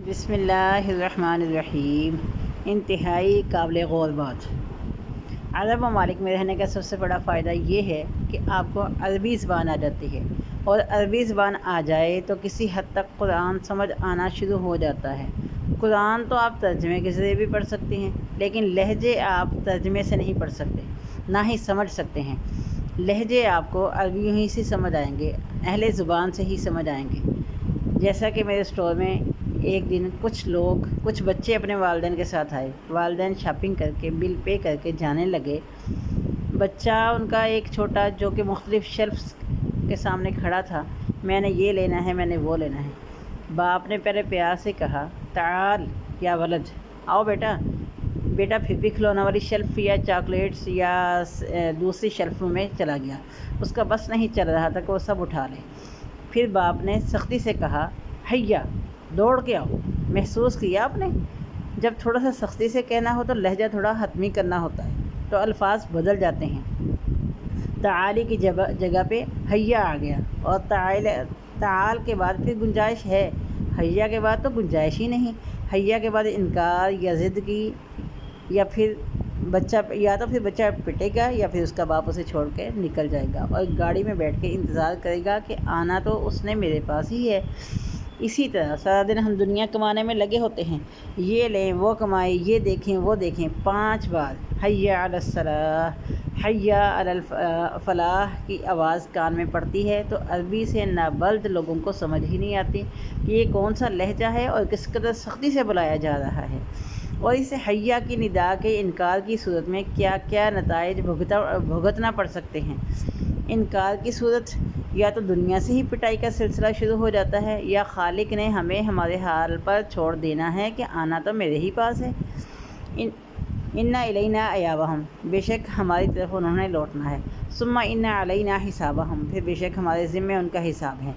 بسم اللہ الرحمن الرحیم۔ انتہائی قابل غور بات۔ عرب ممالک میں رہنے کا سب سے بڑا فائدہ یہ ہے کہ آپ کو عربی زبان آ جاتی ہے، اور عربی زبان آ جائے تو کسی حد تک قرآن سمجھ آنا شروع ہو جاتا ہے۔ قرآن تو آپ ترجمے کے ذریعے بھی پڑھ سکتے ہیں، لیکن لہجے آپ ترجمے سے نہیں پڑھ سکتے، نہ ہی سمجھ سکتے ہیں۔ لہجے آپ کو عربیوں ہی سے سمجھ آئیں گے، اہل زبان سے ہی سمجھ آئیں گے۔ جیسا کہ میرے اسٹور میں ایک دن کچھ بچے اپنے والدین کے ساتھ آئے۔ والدین شاپنگ کر کے بل پے کر کے جانے لگے۔ بچہ ان کا ایک چھوٹا جو کہ مختلف شیلفز کے سامنے کھڑا تھا، میں نے یہ لینا ہے، میں نے وہ لینا ہے۔ باپ نے پہلے پیار سے کہا تعال یا ولد، آؤ بیٹا۔ بیٹا پھر بھی کھلونا والی شیلف یا چاکلیٹس یا دوسری شیلفوں میں چلا گیا۔ اس کا بس نہیں چل رہا تھا کہ وہ سب اٹھا لے۔ پھر باپ نے سختی سے کہا ہیا، دوڑ کے آؤ۔ محسوس کیا آپ نے؟ جب تھوڑا سا سختی سے کہنا ہو تو لہجہ تھوڑا حتمی کرنا ہوتا ہے، تو الفاظ بدل جاتے ہیں۔ تعالی کی جگہ پہ ہیا آ گیا، اور تعال کے بعد پھر گنجائش ہے، ہیا کے بعد تو گنجائش ہی نہیں۔ ہیا کے بعد انکار یا ضد کی، یا پھر بچہ پٹے گا، یا پھر اس کا باپ اسے چھوڑ کے نکل جائے گا اور گاڑی میں بیٹھ کے انتظار کرے گا کہ آنا تو اس نے میرے پاس ہی ہے۔ اسی طرح سارا دن ہم دنیا کمانے میں لگے ہوتے ہیں، یہ لیں وہ کمائیں، یہ دیکھیں وہ دیکھیں۔ 5 بار حیا علی الصلاۃ، حیا علی الفلاح کی آواز کان میں پڑتی ہے تو عربی سے نابلد لوگوں کو سمجھ ہی نہیں آتی کہ یہ کون سا لہجہ ہے اور کس قدر سختی سے بلایا جا رہا ہے، اور اسے حیا کی ندا کے انکار کی صورت میں کیا کیا نتائج بھگتنا پڑ سکتے ہیں۔ انکار کی صورت یا تو دنیا سے ہی پٹائی کا سلسلہ شروع ہو جاتا ہے، یا خالق نے ہمیں ہمارے حال پر چھوڑ دینا ہے کہ آنا تو میرے ہی پاس ہے۔ ان الینا ایابہم، بے شک ہماری طرف انہوں نے لوٹنا ہے۔ ثم ان علینا حسابہم، پھر بے شک ہمارے ذمے ان کا حساب ہے۔